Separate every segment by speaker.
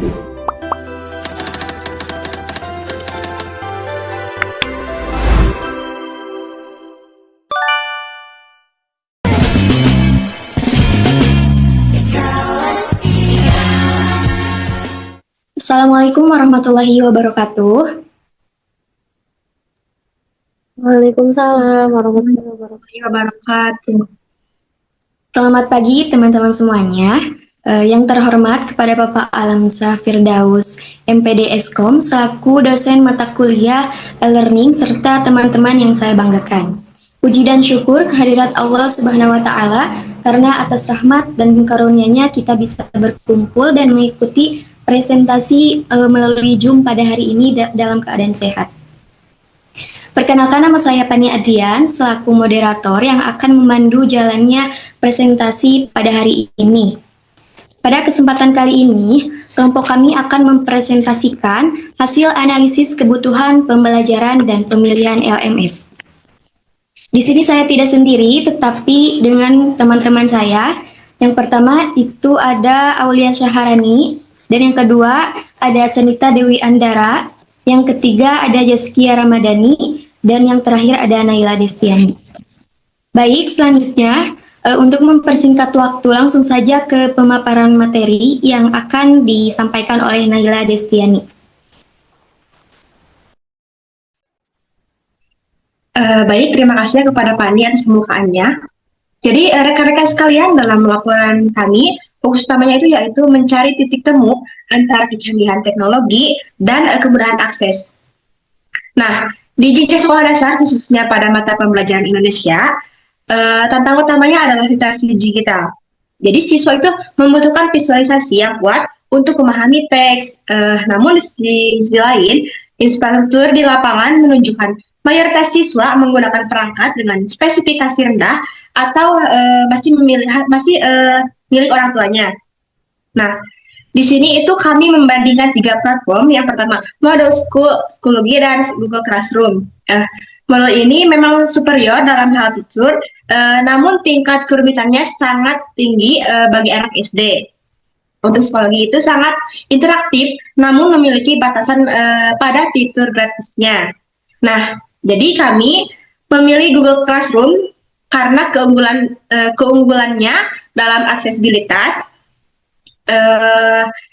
Speaker 1: Assalamualaikum warahmatullahi wabarakatuh.
Speaker 2: Waalaikumsalam warahmatullahi wabarakatuh.
Speaker 3: Wabarakatuh.
Speaker 1: Selamat pagi teman-teman semuanya. Yang terhormat kepada Bapak Alamsyah Firdaus, MPD Eskom, selaku dosen mata kuliah e-learning serta teman-teman yang saya banggakan. Puji dan syukur kehadirat Allah Subhanahu wa Ta'ala karena atas rahmat dan karunia-Nya kita bisa berkumpul dan mengikuti presentasi melalui Zoom pada hari ini dalam keadaan sehat. Perkenalkan, nama saya Pani Adrian selaku moderator yang akan memandu jalannya presentasi pada hari ini. Pada kesempatan kali ini, kelompok kami akan mempresentasikan hasil analisis kebutuhan pembelajaran dan pemilihan LMS. Di sini saya tidak sendiri, tetapi dengan teman-teman saya. Yang pertama itu ada Aulia Syaharani, dan yang kedua ada Senita Dewi Andara, yang ketiga ada Jaskia Ramadhani, dan yang terakhir ada Naila Destiani. Baik, selanjutnya untuk mempersingkat waktu langsung saja ke pemaparan materi yang akan disampaikan oleh Naila Destiani.
Speaker 3: Baik, terima kasih kepada Pani atas pembukaannya. Jadi rekan-rekan sekalian, dalam laporan kami, fokus utamanya itu yaitu mencari titik temu antara kecanggihan teknologi dan kemudahan akses. Nah, di jenjang sekolah dasar khususnya pada mata pembelajaran Indonesia, tantangan utamanya adalah literasi digital. Jadi siswa itu membutuhkan visualisasi yang kuat untuk memahami teks. Namun di sisi lain, infrastruktur di lapangan menunjukkan mayoritas siswa menggunakan perangkat dengan spesifikasi rendah atau masih milik orang tuanya. Nah, di sini itu kami membandingkan 3 platform. Yang pertama, Model School, Schoology, dan Google Classroom. Model ini memang superior dalam hal fitur, namun tingkat kerumitannya sangat tinggi bagi anak SD. Untuk Schoology itu sangat interaktif, namun memiliki batasan pada fitur gratisnya. Nah, jadi kami memilih Google Classroom karena keunggulannya dalam aksesibilitas,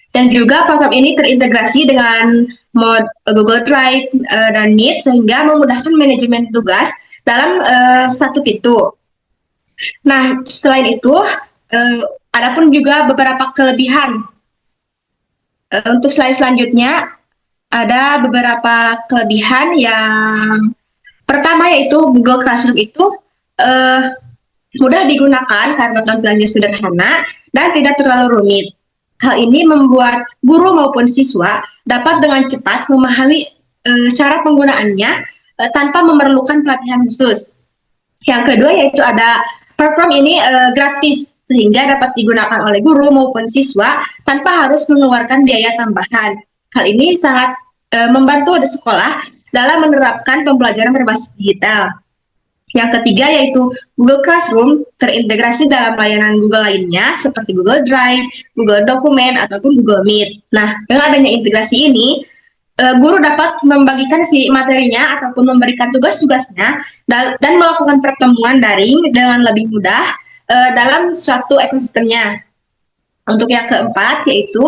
Speaker 3: dan juga platform ini terintegrasi dengan Google Drive dan Meet sehingga memudahkan manajemen tugas dalam satu pintu. Nah, selain itu, ada pun juga beberapa kelebihan. Untuk slide selanjutnya, ada beberapa kelebihan. Yang pertama yaitu Google Classroom itu mudah digunakan karena tampilannya sederhana dan tidak terlalu rumit. Hal ini membuat guru maupun siswa dapat dengan cepat memahami cara penggunaannya tanpa memerlukan pelatihan khusus. Yang kedua yaitu ada platform ini gratis, sehingga dapat digunakan oleh guru maupun siswa tanpa harus mengeluarkan biaya tambahan. Hal ini sangat membantu di sekolah dalam menerapkan pembelajaran berbasis digital. Yang ketiga yaitu Google Classroom terintegrasi dalam layanan Google lainnya seperti Google Drive, Google Dokumen, ataupun Google Meet. Nah, dengan adanya integrasi ini, guru dapat membagikan si materinya ataupun memberikan tugas-tugasnya dan melakukan pertemuan daring dengan lebih mudah dalam suatu ekosistemnya. Untuk yang keempat, yaitu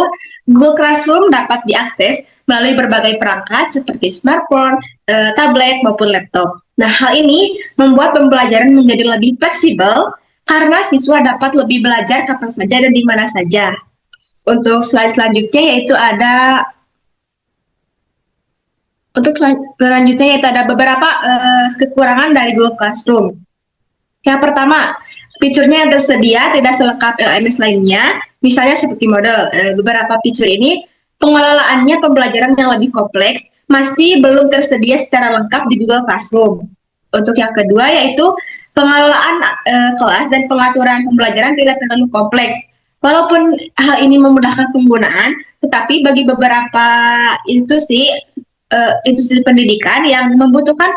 Speaker 3: Google Classroom dapat diakses melalui berbagai perangkat seperti smartphone, tablet, maupun laptop. Nah, hal ini membuat pembelajaran menjadi lebih fleksibel karena siswa dapat lebih belajar kapan saja dan di mana saja. Untuk slide selanjutnya yaitu ada beberapa kekurangan dari Google Classroom. Yang pertama, fiturnya yang tersedia tidak selengkap LMS lainnya, misalnya seperti model. Beberapa fitur ini pengelolaannya pembelajaran yang lebih kompleks, masih belum tersedia secara lengkap di Google Classroom. Untuk yang kedua yaitu pengelolaan kelas dan pengaturan pembelajaran tidak terlalu kompleks. Walaupun hal ini memudahkan penggunaan, tetapi bagi beberapa institusi pendidikan yang membutuhkan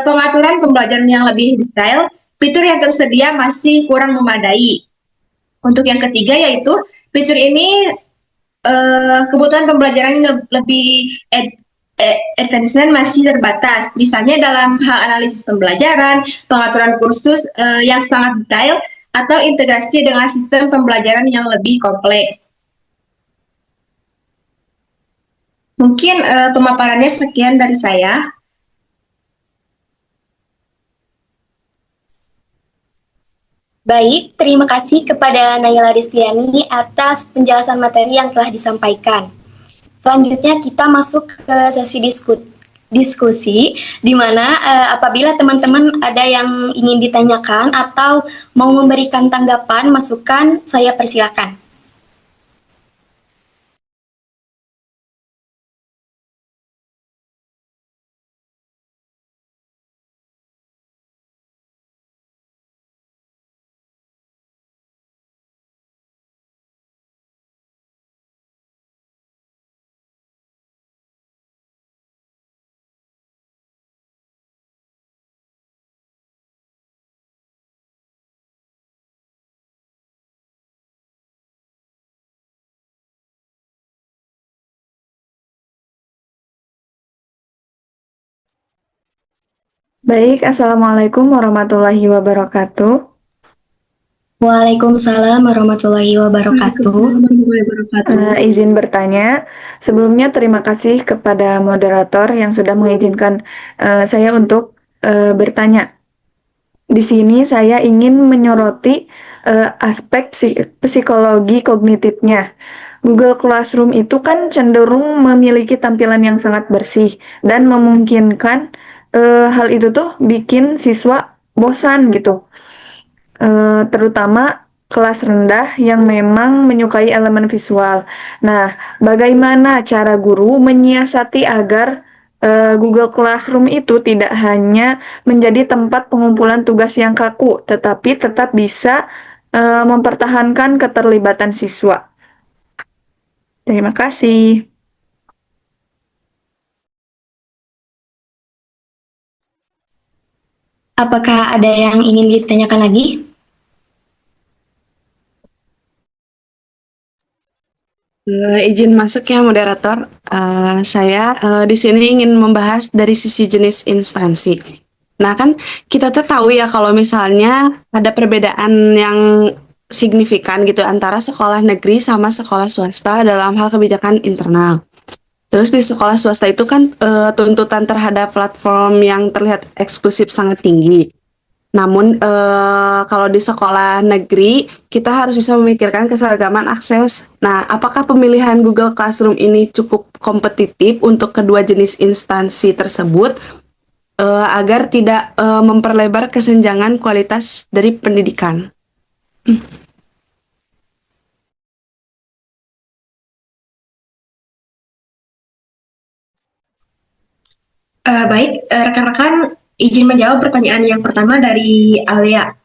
Speaker 3: pengaturan pembelajaran yang lebih detail, fitur yang tersedia masih kurang memadai. Untuk yang ketiga yaitu fitur ini kebutuhan pembelajaran yang lebih advance masih terbatas. Misalnya dalam hal analisis pembelajaran, pengaturan kursus yang sangat detail, atau integrasi dengan sistem pembelajaran yang lebih kompleks. Mungkin pemaparannya sekian dari saya.
Speaker 1: Baik, terima kasih kepada Naila Rizliani atas penjelasan materi yang telah disampaikan. Selanjutnya kita masuk ke sesi diskusi di mana apabila teman-teman ada yang ingin ditanyakan atau mau memberikan tanggapan, masukan, saya persilakan.
Speaker 4: Baik, Assalamualaikum warahmatullahi wabarakatuh.
Speaker 1: Waalaikumsalam warahmatullahi wabarakatuh.
Speaker 4: Izin bertanya, sebelumnya terima kasih kepada moderator yang sudah mengizinkan saya untuk bertanya. Di sini saya ingin menyoroti aspek psikologi kognitifnya. Google Classroom itu kan cenderung memiliki tampilan yang sangat bersih dan memungkinkan hal itu tuh bikin siswa bosan gitu. Terutama kelas rendah yang memang menyukai elemen visual. Nah, bagaimana cara guru menyiasati agar Google Classroom itu tidak hanya menjadi tempat pengumpulan tugas yang kaku, tetapi tetap bisa mempertahankan keterlibatan siswa. Terima kasih.
Speaker 1: Apakah ada yang ingin ditanyakan lagi?
Speaker 5: Izin masuk ya moderator. Saya di sini ingin membahas dari sisi jenis instansi. Nah kan kita tuh tahu ya kalau misalnya ada perbedaan yang signifikan gitu antara sekolah negeri sama sekolah swasta dalam hal kebijakan internal. Terus di sekolah swasta itu kan tuntutan terhadap platform yang terlihat eksklusif sangat tinggi. Namun kalau di sekolah negeri kita harus bisa memikirkan keseragaman akses. Nah, apakah pemilihan Google Classroom ini cukup kompetitif untuk kedua jenis instansi tersebut agar tidak memperlebar kesenjangan kualitas dari pendidikan?
Speaker 3: Baik, rekan-rekan izin menjawab pertanyaan yang pertama dari Alia.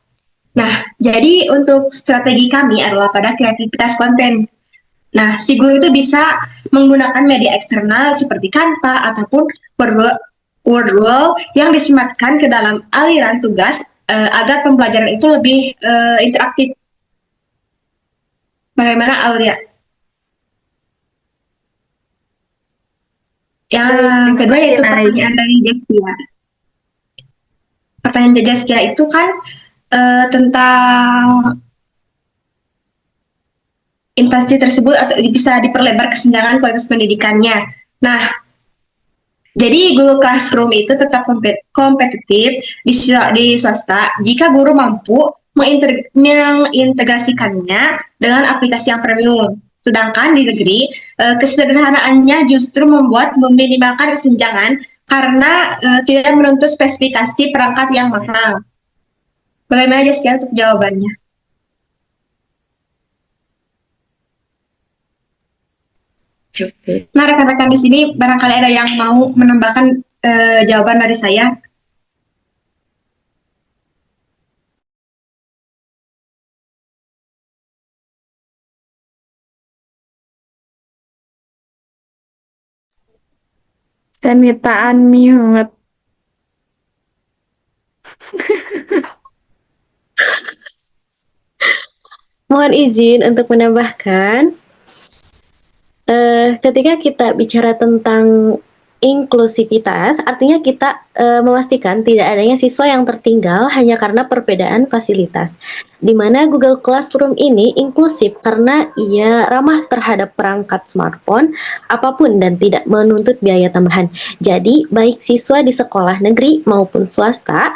Speaker 3: Nah, jadi untuk strategi kami adalah pada kreativitas konten. Nah, si guru itu bisa menggunakan media eksternal seperti Canva ataupun Wordwall yang disematkan ke dalam aliran tugas agar pembelajaran itu lebih interaktif. Bagaimana Aulia? Yang kedua yaitu pertanyaan dari Jaskia. Pertanyaan dari Jaskia itu kan tentang instansi tersebut atau bisa diperlebar kesenjangan kualitas pendidikannya. Nah, jadi Google Classroom itu tetap kompetitif di swasta jika guru mampu mengintegrasikannya dengan aplikasi yang premium. Sedangkan di negeri, kesederhanaannya justru meminimalkan kesenjangan karena tidak menuntut spesifikasi perangkat yang mahal. Bagaimana Jaskia untuk jawabannya?
Speaker 5: Cukup.
Speaker 3: Nah, rekan-rekan di sini barangkali ada yang mau menambahkan jawaban dari saya.
Speaker 4: Saya minta unmute.
Speaker 2: Mohon izin untuk menambahkan. Ketika kita bicara tentang inklusivitas, artinya kita memastikan tidak adanya siswa yang tertinggal hanya karena perbedaan fasilitas. Di mana Google Classroom ini inklusif karena ia ramah terhadap perangkat smartphone apapun dan tidak menuntut biaya tambahan. Jadi, baik siswa di sekolah negeri maupun swasta,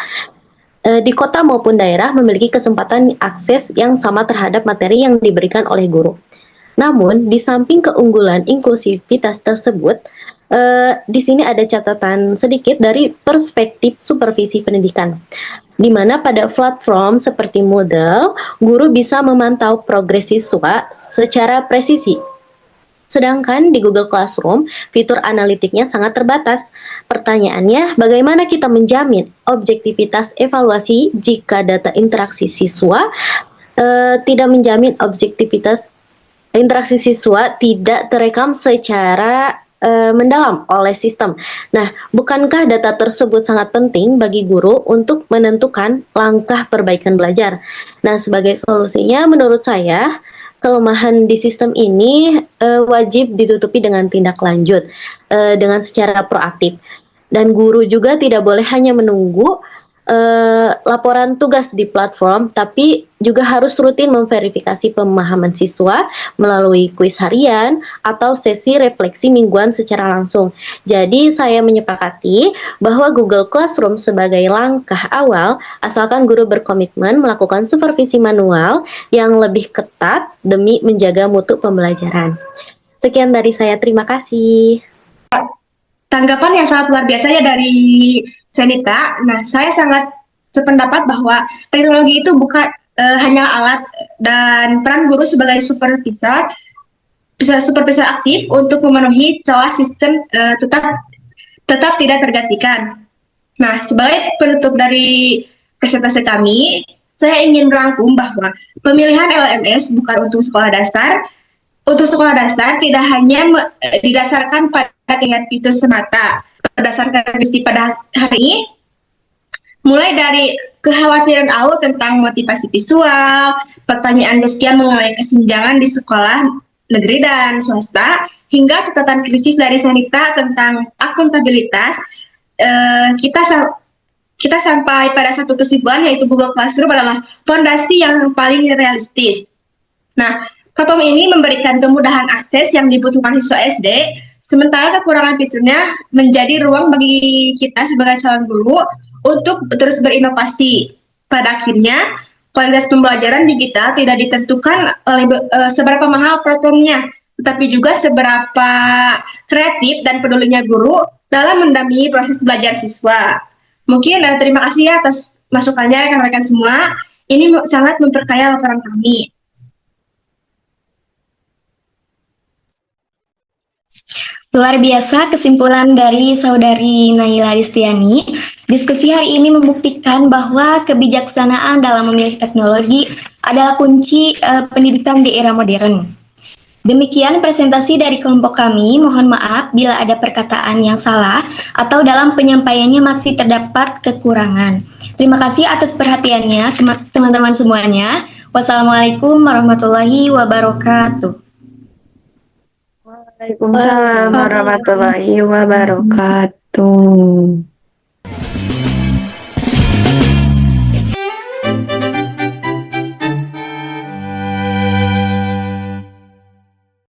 Speaker 2: di kota maupun daerah memiliki kesempatan akses yang sama terhadap materi yang diberikan oleh guru. Namun, di samping keunggulan inklusivitas tersebut, di sini ada catatan sedikit dari perspektif supervisi pendidikan, di mana pada platform seperti Moodle, guru bisa memantau progres siswa secara presisi. Sedangkan di Google Classroom, fitur analitiknya sangat terbatas. Pertanyaannya, bagaimana kita menjamin objektivitas evaluasi jika data interaksi siswa tidak menjamin objektivitas interaksi siswa tidak terekam secara mendalam oleh sistem. Nah, bukankah data tersebut sangat penting bagi guru untuk menentukan langkah perbaikan belajar? Nah, sebagai solusinya, menurut saya, kelemahan di sistem ini wajib ditutupi dengan tindak lanjut, dengan secara proaktif. Dan guru juga tidak boleh hanya menunggu laporan tugas di platform, tapi juga harus rutin memverifikasi pemahaman siswa melalui kuis harian atau sesi refleksi mingguan secara langsung. Jadi saya menyepakati bahwa Google Classroom sebagai langkah awal asalkan guru berkomitmen melakukan supervisi manual yang lebih ketat demi menjaga mutu pembelajaran. Sekian dari saya, terima kasih.
Speaker 3: Tanggapan yang sangat luar biasa ya dari Senita. Nah, saya sangat sependapat bahwa teknologi itu bukan hanya alat, dan peran guru sebagai supervisor aktif untuk memenuhi celah sistem tetap tidak tergantikan. Nah, sebagai penutup dari presentasi kami, saya ingin merangkum bahwa pemilihan LMS bukan untuk sekolah dasar. Untuk sekolah dasar tidak hanya didasarkan pada keinginan fitur semata. Berdasarkan kondisi pada hari ini, mulai dari kekhawatiran awal tentang motivasi visual, pertanyaan sekian mengenai kesenjangan di sekolah negeri dan swasta, hingga catatan krisis dari Senita tentang akuntabilitas, kita sampai pada satu kesimpulan, yaitu Google Classroom adalah fondasi yang paling realistis. Nah, platform ini memberikan kemudahan akses yang dibutuhkan siswa SD, sementara kekurangan fiturnya menjadi ruang bagi kita sebagai calon guru untuk terus berinovasi. Pada akhirnya, kualitas pembelajaran digital tidak ditentukan oleh seberapa mahal platformnya, tetapi juga seberapa kreatif dan pedulinya guru dalam mendampingi proses belajar siswa. Mungkin terima kasih ya atas masukannya rekan-rekan semua. Ini sangat memperkaya laporan kami.
Speaker 1: Luar biasa kesimpulan dari Saudari Naila Distiani. Diskusi hari ini membuktikan bahwa kebijaksanaan dalam memilih teknologi adalah kunci pendidikan di era modern. Demikian presentasi dari kelompok kami. Mohon maaf bila ada perkataan yang salah atau dalam penyampaiannya masih terdapat kekurangan. Terima kasih atas perhatiannya teman-teman semuanya. Wassalamualaikum warahmatullahi wabarakatuh.
Speaker 4: Waalaikumsalam warahmatullahi wabarakatuh.